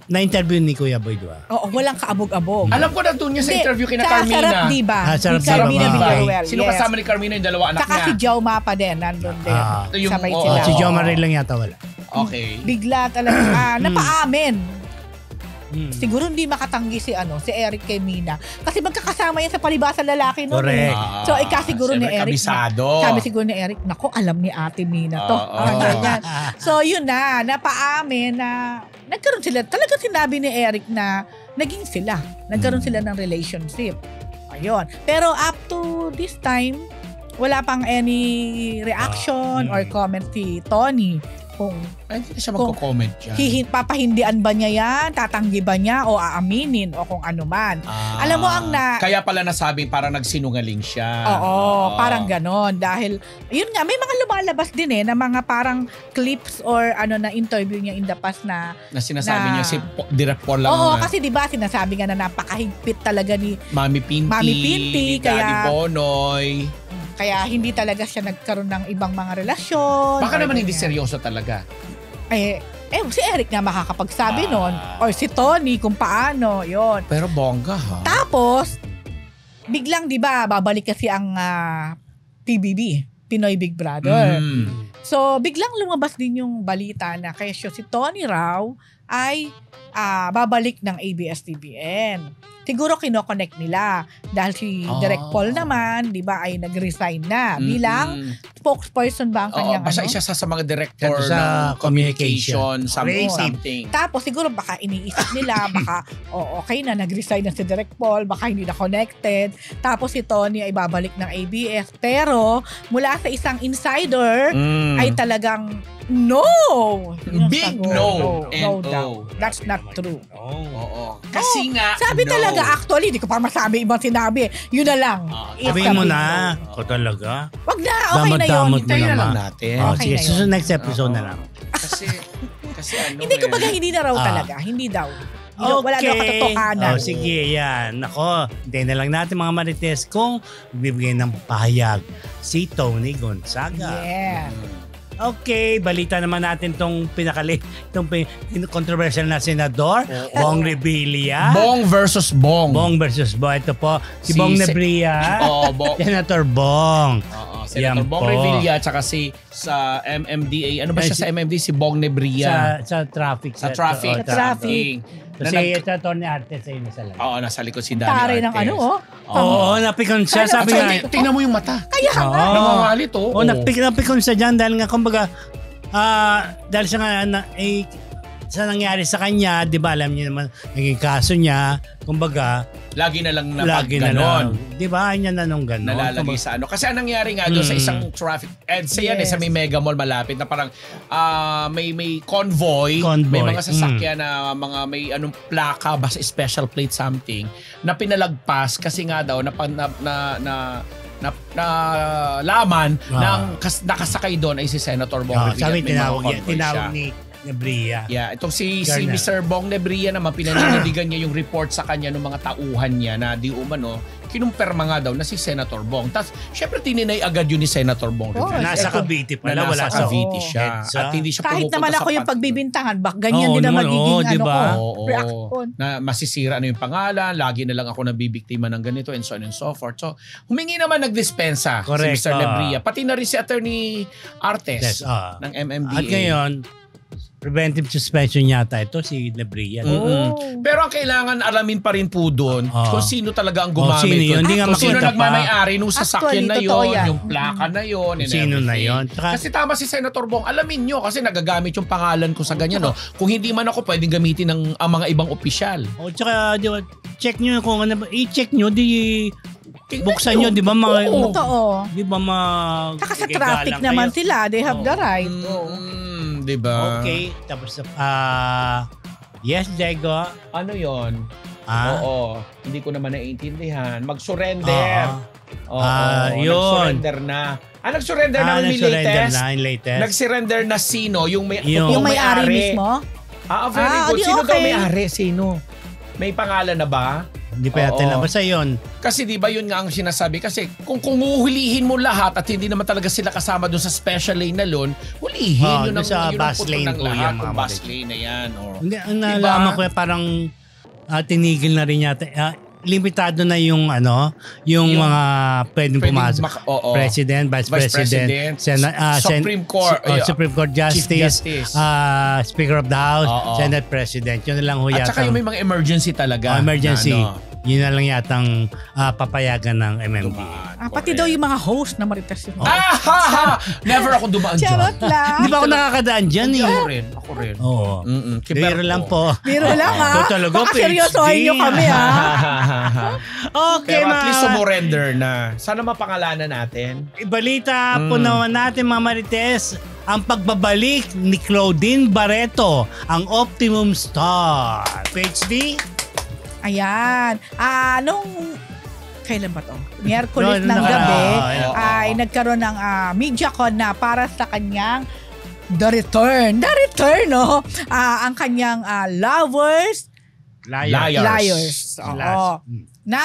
na-interview ni Kuya Boy, diba? Oo, walang kaabog-abog. Alam ko na doon niya sa interview kina Carmina. Sarap, diba? Sarap, ni Carmina Villarreal. Sino kasama ni Carmina yung dalawa anak niya? Saka si Joma pa din, nandun din. Sabay sila. Si Joma rin lang yata wala. Okay. Bigla talaga, napaamin. Siguro hindi makatanggi si Eric kay Mina. Kasi magkakasama yan sa palibasa lalaki noon. Correct. So, siguro ni Eric. Sabi siguro ni Eric, naku, alam ni Ate Mina to. So, yun na, napaamin na nagkaroon sila. Talaga sinabi ni Eric na naging sila. Nagkaroon sila ng relationship. Ayun. Pero up to this time, wala pang any reaction or comment si Tony. Kung hindi na siya magko-comment dyan. Papahindian ba niya yan? Tatanggi ba niya? O aaminin? O kung ano man. Alam mo kaya pala nasabing parang nagsinungaling siya. Oo, parang ganon. Dahil, yun nga, may mga lumalabas din na mga parang clips or na interview niya in the past na sinasabi niya si Direk Paul lang. Oo, kasi diba sinasabi nga na napakahigpit talaga ni Mami Pinti, Daddy Bonoy. Kaya hindi talaga siya nagkaroon ng ibang mga relasyon. Baka naman hindi seryoso talaga. Si Eric nga makakapagsabi nun. Or si Tony kung paano. Yun. Pero bongga ha. Tapos, biglang diba, babalik kasi ang PBB, Pinoy Big Brother. So, biglang lumabas din yung balita na kaya si Tony raw ay babalik ng ABS-CBN. Siguro kinoconnect nila dahil si Direk Paul naman, di ba, ay nag-resign na bilang spokesperson ba ang kanyang basta isa sa mga director ng communication, something. Tapos siguro baka iniisip nila, baka okay na, nag-resign na si Direk Paul, baka hindi na connected. Tapos si Tony ay babalik ng ABS. Pero mula sa isang insider ay talagang no! Big no! No doubt. That's not true. Oo. Kasi nga, sabi talaga, actually, hindi ko pa masabi ibang sinabi. Yun na lang. Sabihin mo na. Ako talaga. Wag na, okay na yun. Hintayin na lang natin. Sige, susunod next episode na lang. Kasi hindi ko baga hindi na raw talaga. Hindi daw. Wala daw katotohanan. Sige, yan. Ako, hintayin na lang natin mga marites kung bibigay ng pahayag si Tony Gonzaga. Yeah. Okay, balita naman natin itong controversial na senador, Bong Revilla. Bong versus Bong. Bong versus Bong. Ito po, si Bong Nebria. Senator Bong. Senator Yan Bong po. Revilla at saka si sa MMDA. Ano ba siya sa MMDA? Si Bong Nebria. Sa traffic. Sa traffic. Sa traffic. Kasi ito, Tony Arte sa inyo sa lang. Oo, nasa likod si Danny Tari ng Artes. Oo, napikon siya. Kaya- Sabi nga, Tingnan mo yung mata. Kaya nga. Oo. Nangangalit, Oo, napikon siya dyan dahil nga, kumbaga, dahil siya nga, sa nangyari sa kanya, di ba, alam niyo naman, naging kaso niya, kumbaga, Lagi na lang lagi na ganon. lang. Di ba, niya na nung ganon. Nalalagay sa ano. Kasi anong nangyari nga doon sa isang traffic EDSA yan Yes. sa may mega mall malapit na parang may convoy, may mga sasakyan na mga may anong plaka, basta special plate something na pinalagpas kasi nga daw na laman ng nakasakay doon ay si Senator Bong Revilla. Sabi, May mga convoy tinawag siya. ni Nebria. Yeah, itong si Colonel. Mr. Bong Nebria naman pinanindigan niya yung report sa kanya ng mga tauhan niya na di umano kinumpirma nga daw na si Senator Bong. Tapos syempre tininay agad yun ni Senator Bong Revilla. Nasa Cavite pala, na wala nasa sa Cavite siya. EDSA. At hindi siya Kahit pumupunta naman sa ako yung pat- pagbibintangan, ganyan Oo din ang naman, magiging oo, diba? reaction. Na masisira na yung pangalan, lagi na lang ako nabibiktima ng ganito and so on and so forth. So, humingi naman nagdispensa Correct, si Mr. Nebria. Pati na rin si Attorney Artes Yes, ng MMDA. At ngayon, preventive suspension yata ito si Nebria. Oh. Pero ang kailangan alamin pa rin po doon kung sino talaga ang gumamit. sino yun? Hindi nga Kung sino makita pa. nagmamayari nung sasakyan na Actually, totoo yon, yan. yung plaka na yon, and Sino na everything. yon? Tsaka- Kasi tama si Senator Bong, alamin nyo kasi nagagamit yung pangalan ko sa ganyan. No? Kung hindi man ako pwedeng gamitin ng ang mga ibang opisyal. O tsaka, di ba, check nyo kung ano, i-check nyo, buksan nyo, di ba, mga, Totoo. di ba, Saka sa traffic naman sila, they have the right. Diba? Okay, tapos, yes, Diego. Ano yon? Oo. Hindi ko naman naiintindihan. Mag-surrender. Oo. Yun. Nag-surrender na. Nag-surrender na yung latest? latest. Nag-surrender na sino? Yung Yung may-ari mismo? Very good. di Sino daw okay. may-ari? Sino? May pangalan na ba? Hindi pa yata na. Basta yun. Kasi di ba yun nga ang sinasabi? Kasi kung huhulihin mo lahat at hindi naman talaga sila kasama doon sa special lane na loan, hulihin. Yun ang sa yun ang bus puto lane ng po lahat. yung mga Yung bus mga- lane na yan. Hindi, ang nalaman ko parang tinigil na rin yata. Limitado na yung yung mga pwedeng pumasok. President, Vice President, Supreme Court, Supreme Court Justice, Justice. Speaker of the House, Senate President. Yun na lang ho At yata. saka yung may mga emergency talaga. Emergency. Na, Yun na lang yatang papayagan ng MMD. Pati daw yung mga host na Maritas yung Never ako dumaan dyan. Charot lang. Hindi ba ako nakakadaan dyan eh? Ako rin. Oo. Biro lang po. Biro lang Ito talaga, Baka seryosohin nyo kami Okay, Pero at least sumurrender na. Sana mapangalanan natin. Ibalita po naman natin mga Marites ang pagbabalik ni Claudine Barreto, ang Optimum Star. PhD? Ayan. Kailan ba to? Miyerkules ng No, gabi ay, ay nagkaroon ng MediaCon na para sa kanyang The Return. The Return, no? Ang kanyang Lovers, Liars. Oo. Na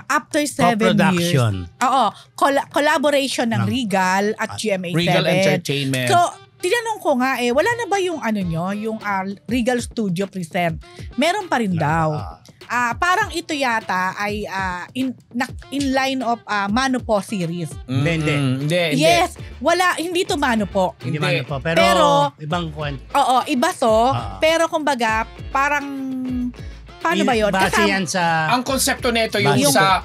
after 7 years. Co-production. Oo. Collaboration ng Regal at GMA7. Regal Entertainment. So, tinanong ko nga wala na ba yung yung Regal Studio present? Meron pa rin daw. Parang ito yata ay in line of Mano Po series. Hindi. Yes, hindi to Mano Po. Hindi man po. Pero ibang kwento. Oo, iba to. Pero kumbaga, parang paano ba yun? Base yan sa... Ang konsepto nito yung Base sa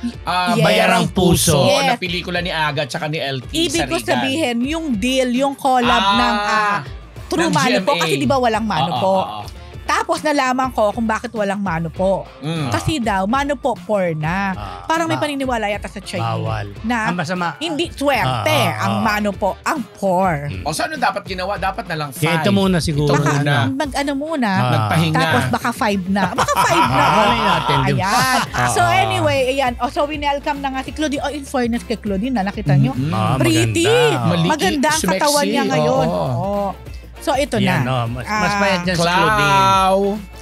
Yes. Bayarang Puso Yes. na pelikula ni Aga at ni LT Ibig sa ko Regal. sabihin, yung deal, yung collab ng True ng Mano Po. GMA. Kasi di ba walang Mano Po? Tapos nalaman ko kung bakit walang Mano Po. Kasi daw, Mano Po por na. Parang may paniniwala yata sa Chinese. Bawal. Na Ang masama. hindi swerte ang Mano Po, ang por. O saan dapat ginawa? Dapat na lang 5. Kaya ito muna siguro. Ito Baka muna. muna. Nagpahinga. Tapos baka 5 na. Baka 5 na. Malay natin. Ayan. So anyway, ayan. So winelcome na nga si Claudine. In fairness kay Claudine, nakita nyo? Maganda. Pretty. Maliki, Maganda ang sumexy. katawan niya ngayon. Oo. Oo. So ito Yan, na. mas payat dyan si Claudine. Clow.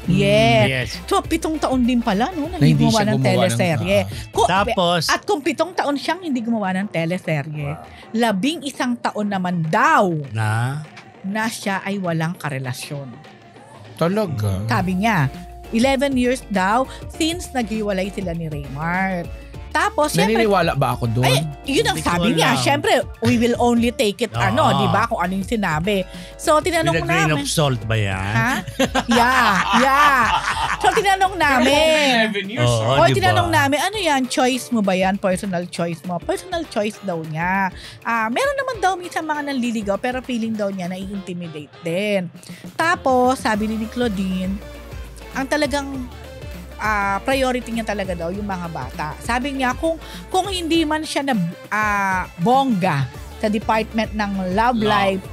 Yes. So 7 taon din pala no, na hindi gumawa ng teleserye. Tapos, At kung 7 taon siyang hindi gumawa ng teleserye, 11 taon naman daw na siya ay walang karelasyon. Talaga? Sabi niya, 11 years daw since naghiwalay sila ni Raymart. Tapos, syempre, Naniniwala ba ako doon? ay, yun ang Hindi ko sabi niya. alam. Syempre, we will only take it, Oo. di ba? Kung ano yung sinabi. So, With tinanong a grain namin. of salt ba yan? Ha? Yeah. So, tinanong namin. 11 years. Oo. O, di ba? tinanong namin, ano yan? Choice mo ba yan? Personal choice mo? Personal choice daw niya. Meron naman daw minsan mga nanliligaw, pero feeling daw niya na-intimidate din. Tapos, sabi ni Claudine, ang talagang priority niya talaga daw yung mga bata. Sabi niya, kung hindi man siya na bongga sa department ng love life,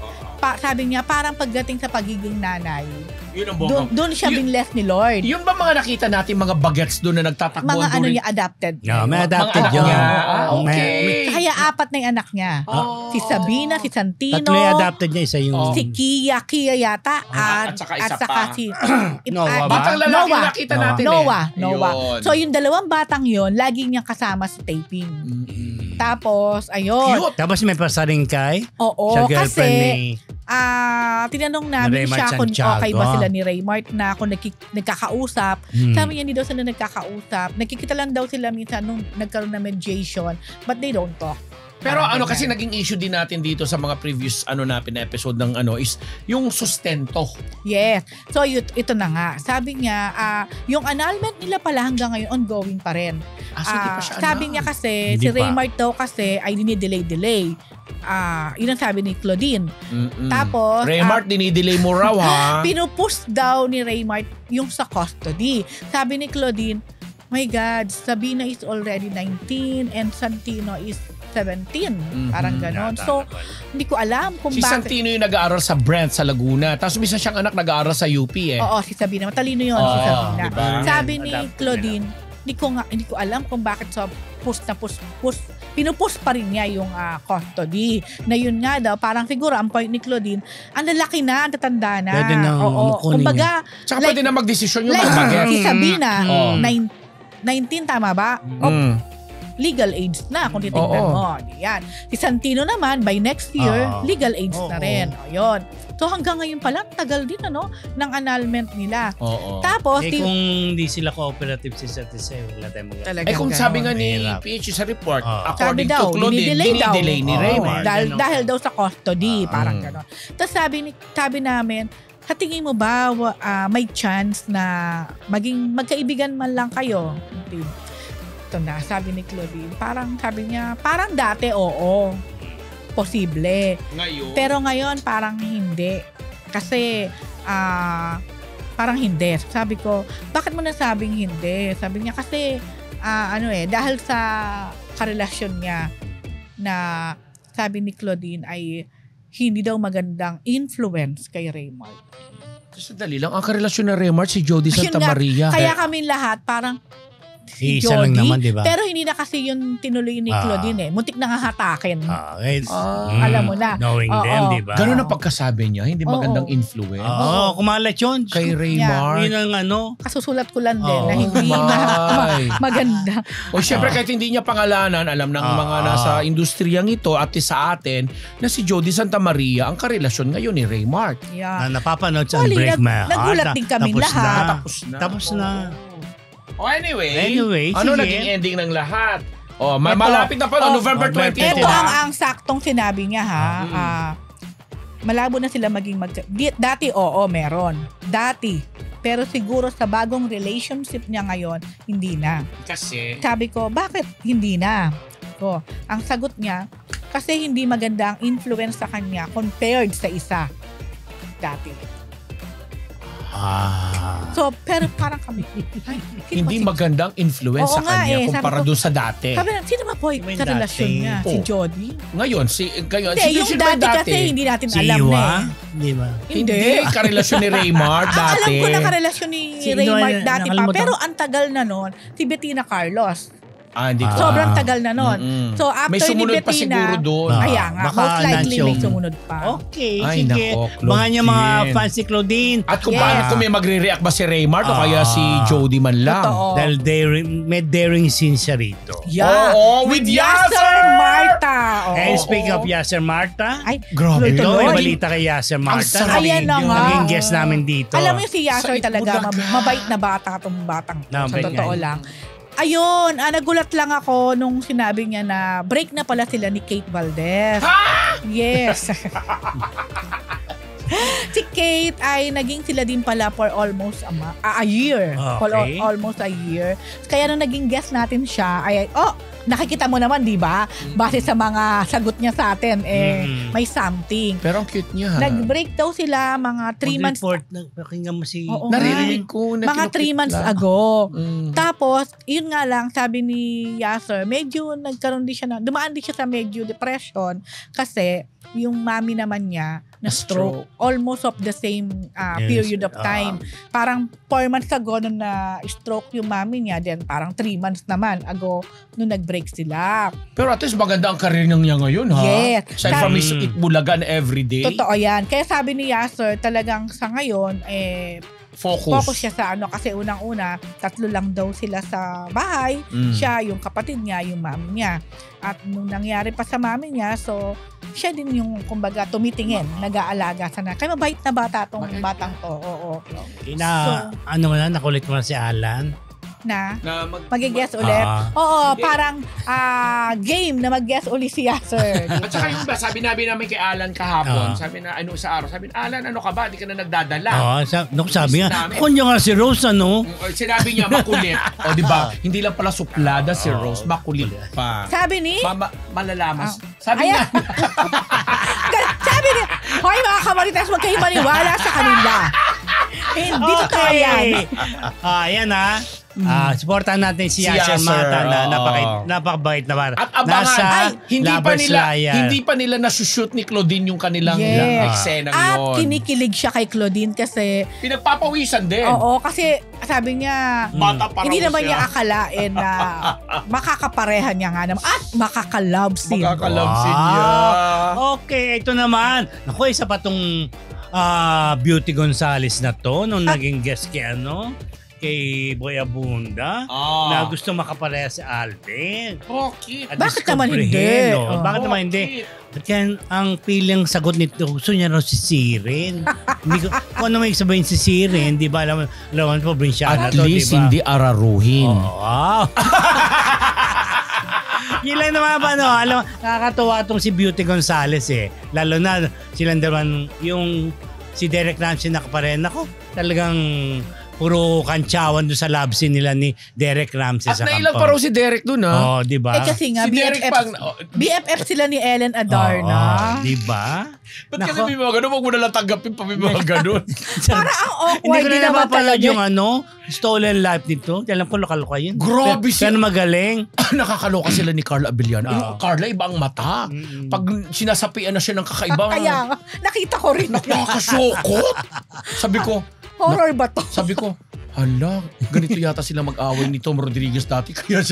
sabi niya, parang pagdating sa pagiging nanay, Yun ang bongga. doon siya binless ni Lord. Yun ba mga nakita natin mga bagets doon na nagtatakbo? Mga ano niya, adopted. No, may Mga adapted anak yun. niya. May- Okay. Kaya 4 na yung anak niya. Oh. Si Sabina, si Santino, Tatlo yung adapted niya, isa yung... si Kia yata, at saka isa saka pa. si Noah ba? Batang lalaki Noah. nakita natin Noah. Yun. So yung 2 batang yon lagi niyang kasama sa taping. Tapos, ayun. Cute. Tapos may pasaring kay Oo, sa girlfriend kasi ni... tinanong namin Raymart siya kung Santiago. okay ba sila ni Raymart na kung nagkakausap. Sabi niya, hindi daw sila nagkakausap. Nakikita lang daw sila minsan nung nagkaroon ng mediation, but they don't talk. Pero Parang ano kasi ganyan. naging issue din natin dito sa mga previous natin na episode ng is yung sustento. Yes. So, ito na nga. Sabi niya, yung annulment nila pala hanggang ngayon ongoing pa rin. Hindi pa siya Sabi annul. niya kasi, Hindi si pa. Raymart daw kasi ay dinidelay. Yun ang sabi ni Claudine. Mm-mm. Tapos, Raymart, dinidelay mo raw ha. pinupush daw ni Raymart yung sa custody. Sabi ni Claudine, my God, Sabina is already 19 and Santino is 17. Parang ganon. So, hindi ko alam kung Si bakit. Santino yung nag-aaral sa Brent sa Laguna. Tapos misa siyang anak nag-aaral sa UP eh. Oo, si Sabina. Matalino yun, si Oo, Sabina. diba? Sabi ni Adapted Claudine, hindi ko alam kung bakit sa pinupush pa rin niya yung custody. Na yun nga daw, parang siguro ang point ni Claudine, ang lalaki na, ang tatanda na. Pwede na Oo, kunin kumbaga, Tsaka like- pwede na magdesisyon yung like mga bagets. si Sabina, Oo. 19 tama ba? O, legal age na kung titignan Oo. mo. Yan. Si Santino naman, by next year, Oo. legal age na Oo. rin. Ayun. So hanggang ngayon pala, tagal din ng annulment nila. Oo. Tapos, kung hindi sila cooperative sa isa't isa, wala tayong magagawa. Talagang kung ganon. sabi nga ni Mahirap. PH sa report, Ah. according Sabi to daw, Claudine, dinidelay daw. dinidelay ni Oo. Raymart. Ganon. Dahil daw sa custody, parang Mm. gano'n. Tapos sabi namin, sa tingin mo ba may chance na magkaibigan man lang kayo? Ito na, sabi ni Claudine. Sabi niya, parang dati oo. Posible. Ngayon, Pero ngayon parang hindi. Kasi parang hindi. Sabi ko, bakit mo nasabing hindi? Sabi niya kasi dahil sa karelasyon niya na sabi ni Claudine ay hindi daw magandang influence kay Raymart. sandali lang, ang karelasyon ng Raymart si Jody Yun Santa nga, Maria. Kaya kami lahat parang si Isa lang Jody, naman, di ba? pero hindi na kasi yung tinuloy ni Claudine Muntik na nga hatakin. Alam mo na. Knowing Oo. them, di ba? Ganun ang pagkasabi niya, hindi magandang influence. Oo, kumalat yun. Kay Raymart. Yun ang Kasusulat ko lang din na Oo. hindi maganda. O syempre kahit hindi niya pangalanan, alam ng mga nasa industriyang ito at sa atin na si Jody Santa Maria ang karelasyon ngayon ni Raymart. Yeah. na napapanood sa Actually, Break My Heart. nagulat din kami Tapos lahat. Na. Tapos na. Tapos na. Anyway, Anyway, ano sige. naging ending ng lahat? Ito. malapit na pa, November 20. Ito Diba? ang saktong sinabi niya malabo na sila maging dati meron. Dati. Pero siguro sa bagong relationship niya ngayon, hindi na. Kasi, Sabi ko, bakit hindi na? Ang sagot niya, kasi hindi maganda ang influence sa kanya compared sa isa dati. So, pero parang kami, ay, hindi magandang influence Oo sa nga kanya eh, kumpara sabi ko- doon sa dati. Sabi na, sino ba po Yung sa relasyon dati. niya? Si Oh. Jody? Ngayon, Hindi, yung sino ba dati kasi hindi natin Si alam na Iwa, eh. di ba? Hindi, karelasyon ni Raymart Alam dati. ko na karelasyon ni Sino Raymart yan? dati pa. Nakalimutan Pero ko. ang tagal na nun, si Bettina Carlos. Hindi ko. Sobrang tagal na nun. Mm-mm. So after May ni sumunod pa Bettina, siguro doon. kaya nga, Baka most likely may nasyong- sumunod pa. Okay, Ay, sige. nako, Claudine. Mga niya mga fans ni Claudine. At kung Yes. paano kung may magre-react ba si Raymart o kaya si Jody man lang. Totoo. Dahil may daring scene siya rito. Yeah. Oo, with Yasser Marta. Oo. And speaking of Yasser Marta, Ay, Grabe. ito tuloy. may balita kay Yasser Marta. sarap. Ayan na nga. Naging guest namin dito. Alam mo yung si Yasser Sa talaga, Itbulaga. mabait na bata itong batang. Sa Mabait totoo nga. lang. Ayun, nagulat lang ako nung sinabi niya na break na pala sila ni Kate Valdez. Yes. Si Kate ay naging sila din pala for almost a year. For almost a year. Kaya nung naging guest natin siya, nakikita mo naman, di ba? Base sa mga sagot niya sa atin, may something. Pero ang cute niya. Nag-break daw sila mga 3 months. Pakinggan mo si... Narinig ko. Mga 3 months ago. Tapos, yun nga lang, sabi ni Yasser, medyo nagkaroon din siya dumaan din siya sa medyo depression kasi yung mami naman niya na stroke almost of the same period of time. Parang 4 months ago nung na-stroke yung mami niya, then parang 3 months naman ago nung nag-break sila. Pero at least maganda ang career niya ngayon, ha? Yes. Aside from his Itbulagan everyday. Totoo yan. Kaya sabi ni Yasser, talagang sa ngayon, focus siya sa kasi unang-una, 3 lang daw sila sa bahay. Siya, yung kapatid niya, yung mami niya. At nung nangyari pa sa mami niya, so siya din yung kumbaga tumitingin, nag-aalaga sana. Kaya mabait na bata tong batang to. Oo. Nakulit mo na si Alan? Na mag-guess ulit. Oo, parang game na mag-guess ulit si Yasser. At saka yung sabi namin kay Alan kahapon, sabi na sa araw, sabi na, Alan, ano ka ba? Di ka na nagdadala. Sabi nga, kunya nga si Rose, ano? Sinabi niya, makulit. O, di ba? Hindi lang pala suplada si Rose, makulit pa. Sabi ni? Malalamas. Sabi niya. Sabi niya, hoy mga kamarites, huwag kayong maniwala sa kanila. Hindi totoo yan. Ayan supportan natin si Yasser Mata na napakabait na para. At abangan, hindi pa nila nasushoot ni Claudine yung kanilang eksena ngayon. At kinikilig siya kay Claudine kasi pinagpapawisan din. Oo, kasi sabi niya, hindi naman niya akalain na makakapareha niya nga naman at makakalove scene. Makakalove scene niya. Okay, ito naman. Naku, isa pa tong Beauty Gonzales na to nung naging guest kay Boy Abunda na gusto makapareha si Alvin. Okay. Bakit naman hindi? Bakit naman hindi? At yan, ang pilang sagot nito, gusto niya raw si Siren. Kung ano may sabihin si Siren, di ba? Alam probinsyana to, di ba? At least hindi araruhin. Yun lang naman ba, alam, nakakatuwa itong si Beauty Gonzales Lalo na silang dalawang, yung si Derek Ramsey nakapareha. Ako, talagang puro kantsawan doon sa love scene nila ni Derek Ramsey sa kampon. At nailang pa raw si Derek doon, ha? Di ba? Kasi nga, si BFF sila ni Ellen Adarna. Di ba? Ba't kasi may mga ganun? Huwag mo nalang tanggapin pa may mga ganun. Para ang awkward. Hindi ko na napapalad yung stolen life nito. Alam ko, lokal yun. Grabe siya. Kaya magaling. Nakakaloka sila ni Carla Abellano. Carla, iba ang mata. Pag sinasapian na siya ng kakaibang. Kaya, nakita ko rin. Nakakasokot. Sabi ko, horror ba to? Sabi ko, hala, ganito yata sila mag-away ni Tom Rodriguez dati. Kaya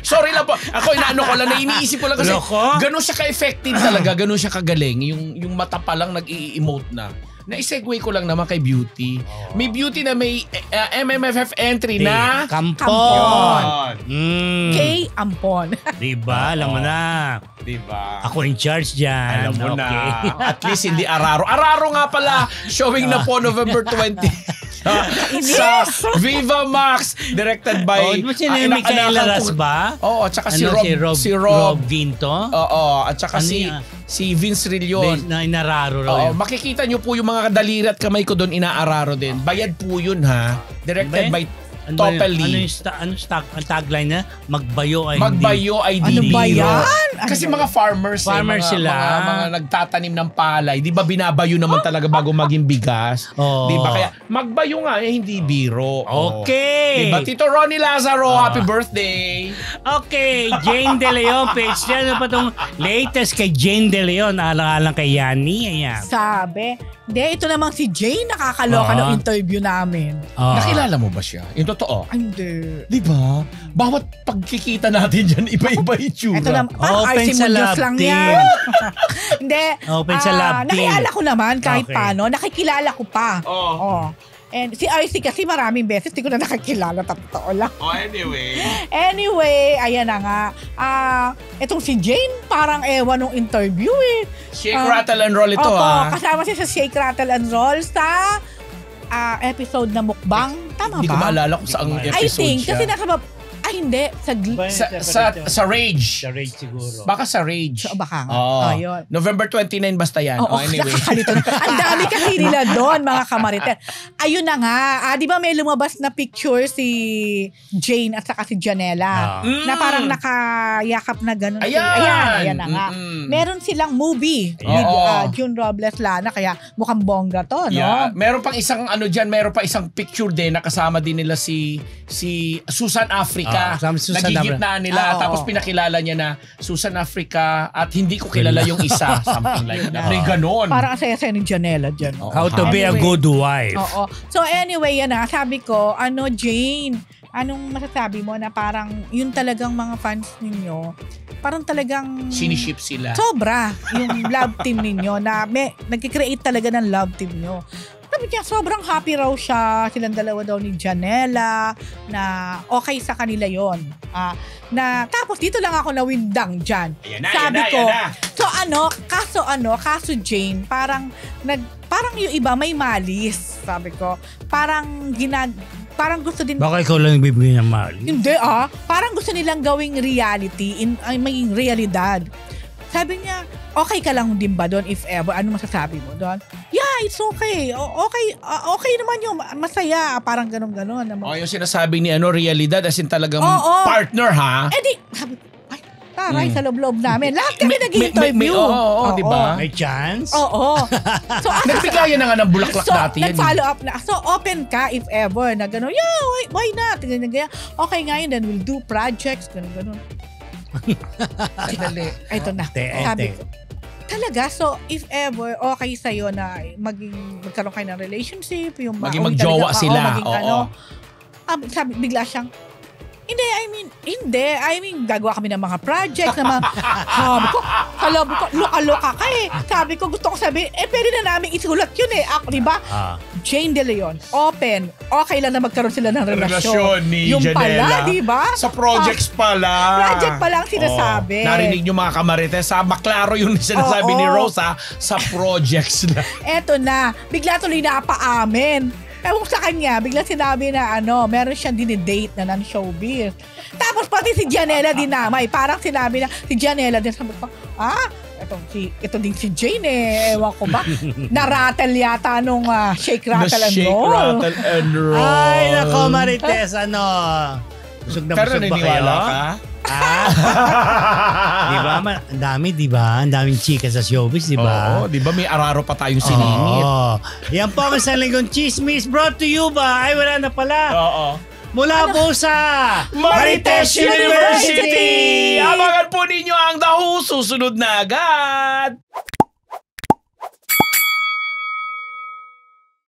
sorry lang po. Ako inaano ko lang, iniisip ko lang kasi ganun siya ka-effective talaga, ganun siya kagaling. Yung mata pa lang nag-i-emote na. Na-segue ko lang naman kay Beauty. May Beauty na may MMFF entry na Kampon. Kay Ampon. Diba? Alam mo na. Diba? Ako in charge dyan. Alam mo na. At least hindi Araro. Araro nga pala, showing na po November 20. sa Viva Max, directed by si Micaela Ras ba? Oo, at saka si Rob Vinto. Oo, at saka si Vince Rillion. Na inararo raw yun. Makikita nyo po yung mga kadaliri at kamay ko doon, inaararo din. Bayad po yun, ha? Directed by Totally. Ang tagline na? Magbayo ay Magbayo ay di biro. Kasi mga farmers sila. Mga nagtatanim ng palay. Di ba binabayo naman talaga bago maging bigas? Di ba? Kaya magbayo nga hindi biro. Okay. Di ba? Tito Ronnie Lazaro, happy birthday. Okay. Jane De Leon, page niya. Ano pa itong latest kay Jane De Leon? Alang-alang kay Yani. Ayan. Sabi. Hindi, ito namang si Jane nakakaloka ng interview namin. Nakilala mo ba siya? Yung totoo? Hindi. Di ba? Bawat pagkikita natin dyan, iba-iba itsura. Ito naman, Open sa love lang team. Yan. Hindi. Open sa love team. Nakilala ko naman kahit paano. Nakikilala ko pa. And si RC kasi maraming beses, di ko na nakakilala, totoo lang. Anyway, ayan na nga. Itong si Jane, parang ewan nung interview Shake, Rattle, and Roll ito kasama siya sa Shake, Rattle, and Roll sa episode na mukbang. Tama ba? Hindi ko maalala kung saang episode I think, siya. kasi nasa hindi. Sa Rage. Sa Rage siguro. Baka sa Rage. So, baka nga. Oh. Yun. November 29 basta yan. Oo, Anyway. nakakalito. Ang dami kasi nila doon, mga kamarites. Ayun na nga. Di ba may lumabas na picture si Jane at saka si Janela? Na parang nakayakap na gano'n. Ayan na nga. Meron silang movie with June Robles Lana, kaya mukhang bongga to, no? Yeah. Meron pang isang meron pa isang picture din na kasama din nila si Susan Africa. Nagigitnaan nila tapos pinakilala niya na Susan Africa at hindi ko kilala yung isa, something like that. May ganon. Parang ang saya-saya ni Janela dyan. How to be a good wife. Oo. So anyway, yan na. Sabi ko, Jane, anong masasabi mo na parang yun talagang mga fans ninyo, parang talagang siniship sila. Sobra yung love team ninyo na nag-create talaga ng love team nyo. Sabi niya, sobrang happy raw siya. Silang dalawa daw ni Janela na okay sa kanila yon. Tapos dito lang ako nawindang dyan. Sabi ko, kaso Jane, parang yung iba may malis. Sabi ko, parang gusto din. Baka ikaw lang bibigyan ng mali. Hindi parang gusto nilang gawing reality, maging realidad. Sabi niya, okay ka lang din ba doon if ever? Ano masasabi mo doon? Yeah, it's okay. Okay naman yung masaya. Parang ganon-ganon. Yung sinasabi ni realidad as in talagang partner, ha? Sabi ko, taray sa loob-loob namin. Lahat kami nag-interview. Di ba? May chance? Oo. So, nagbigayan na nga ng bulaklak dati yan. Nag-follow up na. So, open ka if ever na gano'n. Yeah, why not? Okay nga yun, then we'll do projects, gano'n. Sandali. Ito na. Sabi ko. Talaga, so if ever okay sa'yo na magkaroon kayo ng relationship, yung maging magjowa sila. Sabi, bigla siyang, hindi, gagawa kami ng mga projects na sabi ko, loka-loka ka eh. Sabi ko, gusto ko sabihin, pwede na namin isulat yun eh. Ako, diba? Jane De Leon, open. Okay lang na magkaroon sila ng relasyon. Ni yung Janela. Pala, diba? Sa projects pala. Project pa lang sinasabi. Narinig nyo mga kamarites, maklaro yung sinasabi ni Rosa sa projects na. Eto na, bigla tuloy napaamin. Ewan sa kanya, bigla sinabi na meron siyang dinidate na non-showbiz. Tapos pati si Janela dinamay. Parang sinabi na si Janela din. Sabi ko, ito din si Jane eh. Ewan ko ba? Narattle yata nung shake, rattle, and roll. Rattle, and roll. Ay, nako Marites, busog na pero busog ba kayo? ka? Diba? Ang dami, diba? Ang daming chika sa showbiz, diba? Oo, diba? May araro pa tayong siningit. Yan po ang isang linggong chismis brought to you by, wala na pala. Oo. Mula po sa Marites University! Abangan po ninyo ang The Who susunod na agad!